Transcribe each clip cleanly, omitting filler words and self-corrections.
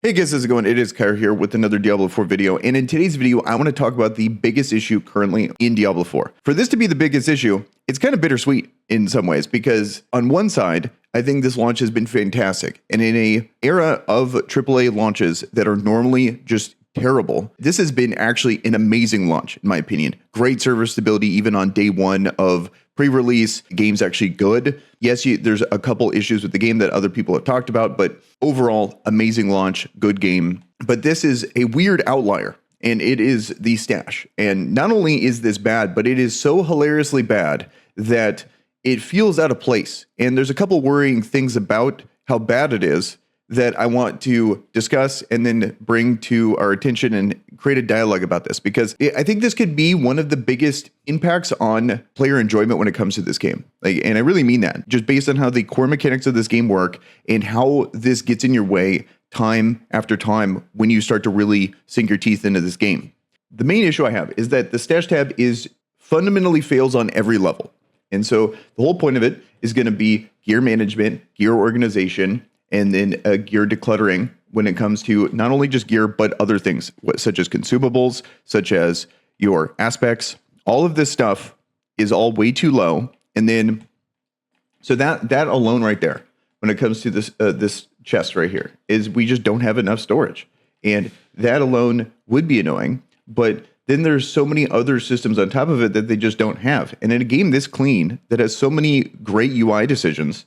Hey guys, how's it going? It is Kire here with another Diablo 4 video, and in today's video, I want to talk about the biggest issue currently in Diablo 4. For this to be the biggest issue, it's kind of bittersweet in some ways, because on one side, I think this launch has been fantastic, and in a era of AAA launches that are normally just terrible, this has been actually an amazing launch, in my opinion. Great server stability, even on day one of pre-release. Game's actually good. Yes, there's a couple issues with the game that other people have talked about, but overall, amazing launch, good game. But this is a weird outlier, and it is the stash. And not only is this bad, but it is so hilariously bad that it feels out of place. And there's a couple worrying things about how bad it is that I want to discuss and then bring to our attention and create a dialogue about this, because I think this could be one of the biggest impacts on player enjoyment when it comes to this game. And I really mean that, just based on how the core mechanics of this game work and how this gets in your way time after time when you start to really sink your teeth into this game. The main issue I have is that the stash tab fundamentally fails on every level. And so the whole point of it is going to be gear management, gear organization, and then gear decluttering when it comes to not only just gear, but other things, such as consumables, such as your aspects. All of this stuff is all way too low. And then, so that alone right there, when it comes to this chest right here, is we just don't have enough storage. And that alone would be annoying. But then there's so many other systems on top of it that they just don't have. And in a game this clean, that has so many great UI decisions,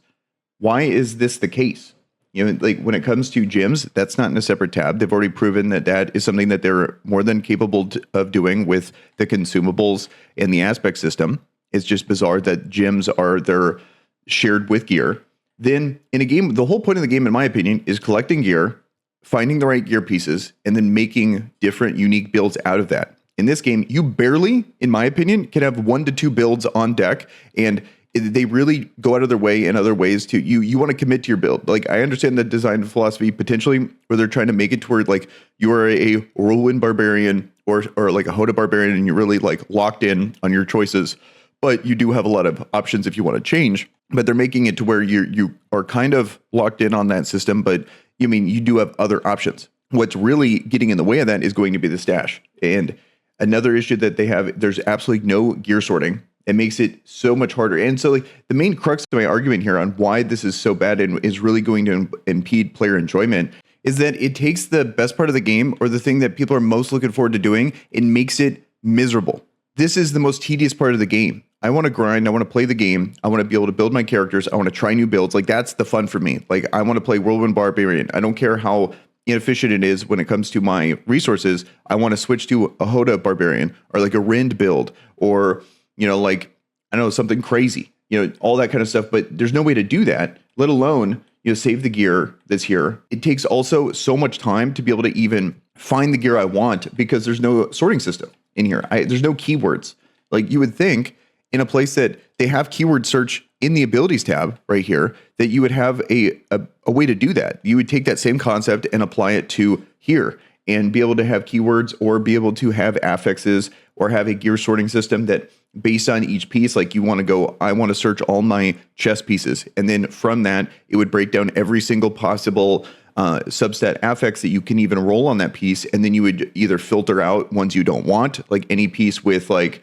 why is this the case? You know, like when it comes to gyms, that's not in a separate tab. They've already proven that that is something that they're more than capable of doing with the consumables and the aspect system. It's just bizarre that gyms they're shared with gear. Then in a game, the whole point of the game, in my opinion, is collecting gear, finding the right gear pieces, and then making different unique builds out of that. In this game, you barely, in my opinion, can have 1 to 2 builds on deck, and they really go out of their way in other ways to you want to commit to your build. Like, I understand the design philosophy potentially where they're trying to make it to where like you are a whirlwind barbarian or like a Hoda barbarian, and you're really like locked in on your choices, but you do have a lot of options if you want to change. But they're making it to where you are kind of locked in on that system, but you do have other options. What's really getting in the way of that is going to be the stash. And another issue that they have, there's absolutely no gear sorting. It makes it so much harder. And so like the main crux of my argument here on why this is so bad and is really going to impede player enjoyment is that it takes the best part of the game, or the thing that people are most looking forward to doing, and makes it miserable. This is the most tedious part of the game. I want to grind. I want to play the game. I want to be able to build my characters. I want to try new builds. Like, that's the fun for me. Like, I want to play Whirlwind Barbarian. I don't care how inefficient it is when it comes to my resources. I want to switch to a Hoda Barbarian or like a Rind build, or like, I don't know, something crazy, all that kind of stuff. But there's no way to do that, let alone, save the gear that's here. It takes also so much time to be able to even find the gear I want, because there's no sorting system in here. There's no keywords. Like, you would think in a place that they have keyword search in the abilities tab right here, that you would have a way to do that. You would take that same concept and apply it to here, and be able to have keywords, or be able to have affixes, or have a gear sorting system that based on each piece, like I want to search all my chest pieces. And then from that, it would break down every single possible substat affix that you can even roll on that piece. And then you would either filter out ones you don't want, like any piece with like,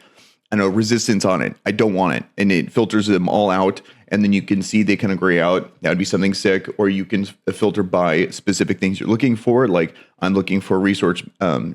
I don't know, resistance on it. I don't want it. And it filters them all out. And then you can see they kind of gray out. That would be something sick. Or you can filter by specific things you're looking for. Like, I'm looking for resource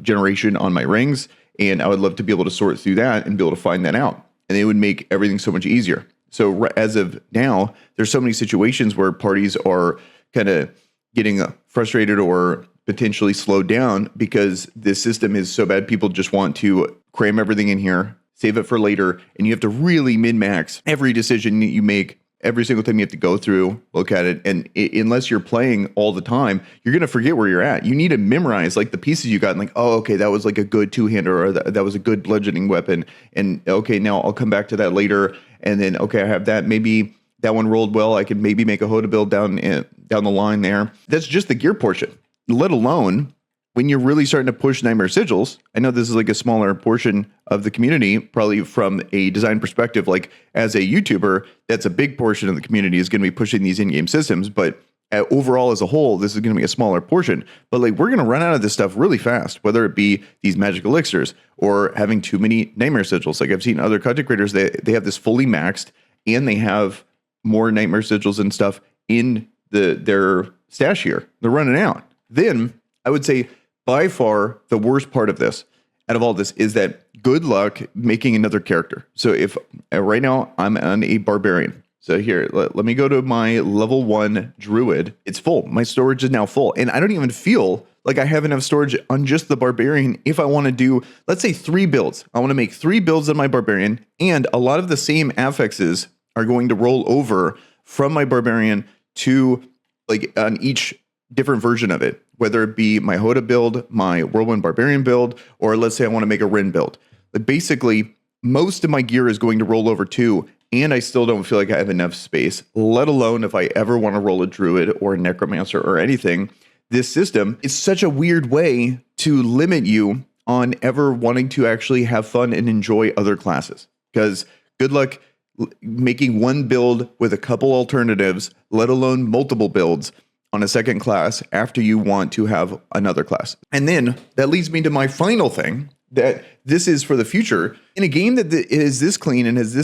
generation on my rings, and I would love to be able to sort through that and be able to find that out. And it would make everything so much easier. So as of now, there's so many situations where parties are kind of getting frustrated or potentially slowed down because this system is so bad. People just want to cram everything in here, save it for later, and you have to really min-max every decision that you make. Every single time you have to go through, look at it. And unless you're playing all the time, you're going to forget where you're at. You need to memorize like the pieces you got, and like, oh, okay, that was like a good two-hander, or that was a good bludgeoning weapon. And okay, now I'll come back to that later. And then, okay, I have that. Maybe that one rolled well. I could maybe make a Hoda build down the line there. That's just the gear portion, let alone when you're really starting to push Nightmare Sigils. I know this is like a smaller portion of the community, probably from a design perspective. Like, as a YouTuber, that's a big portion of the community is going to be pushing these in-game systems. But overall as a whole, this is going to be a smaller portion, but like we're going to run out of this stuff really fast, whether it be these magic elixirs or having too many nightmare sigils. Like I've seen other content creators, they have this fully maxed and they have more nightmare sigils and stuff in their stash here. They're running out. Then I would say by far the worst part of this, out of all this, is that good luck making another character. So if right now I'm on a barbarian. So here, let me go to my level 1 druid. It's full. My storage is now full. And I don't even feel like I have enough storage on just the barbarian if I want to do, let's say 3 builds. I want to make 3 builds on my barbarian, and a lot of the same affixes are going to roll over from my barbarian to like on each different version of it, whether it be my Hoda build, my Whirlwind Barbarian build, or let's say I want to make a Rin build. But basically, most of my gear is going to roll over too, and I still don't feel like I have enough space, let alone if I ever want to roll a Druid or a Necromancer or anything. This system is such a weird way to limit you on ever wanting to actually have fun and enjoy other classes. Because good luck making one build with a couple alternatives, let alone multiple builds on a second class after you want to have another class. And then that leads me to my final thing, that this is for the future. In a game that is this clean and has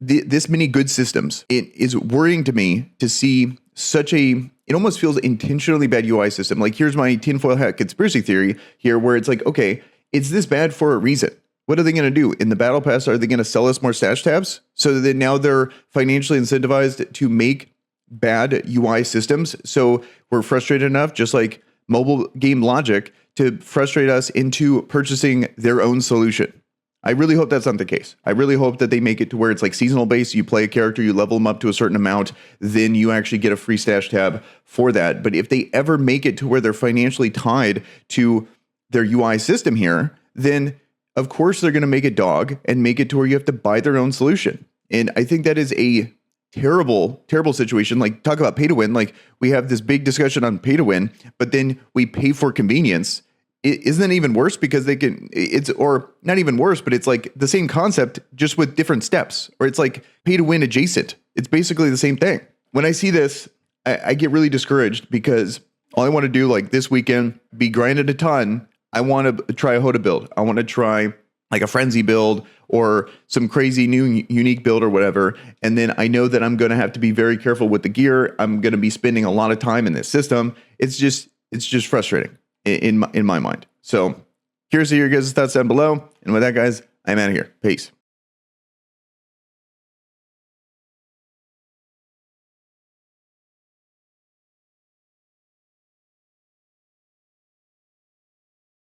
this many good systems, it is worrying to me to see such a, it almost feels intentionally bad UI system. Like here's my tinfoil hat conspiracy theory here, where it's like, okay, it's this bad for a reason. What are they going to do? In the battle pass, are they going to sell us more stash tabs so that now they're financially incentivized to make bad UI systems? So we're frustrated enough, just like mobile game logic, to frustrate us into purchasing their own solution. I really hope that's not the case. I really hope that they make it to where it's like seasonal based. You play a character, you level them up to a certain amount, then you actually get a free stash tab for that. But if they ever make it to where they're financially tied to their UI system here, then of course they're going to make it dog and make it to where you have to buy their own solution. And I think that is a terrible, terrible situation. Like talk about pay to win. Like we have this big discussion on pay to win, but then we pay for convenience. Isn't it even worse because they can, it's, or not even worse, but it's like the same concept just with different steps, or it's like pay to win adjacent. It's basically the same thing. When I see this, I get really discouraged because all I want to do like this weekend, be grinded a ton. I want to try a Hoda build. I want to try like a Frenzy build or some crazy new unique build or whatever. And then I know that I'm going to have to be very careful with the gear. I'm going to be spending a lot of time in this system. It's just frustrating in my mind. So curious to hear your guys' thoughts down below. And with that, guys, I'm out of here. Peace.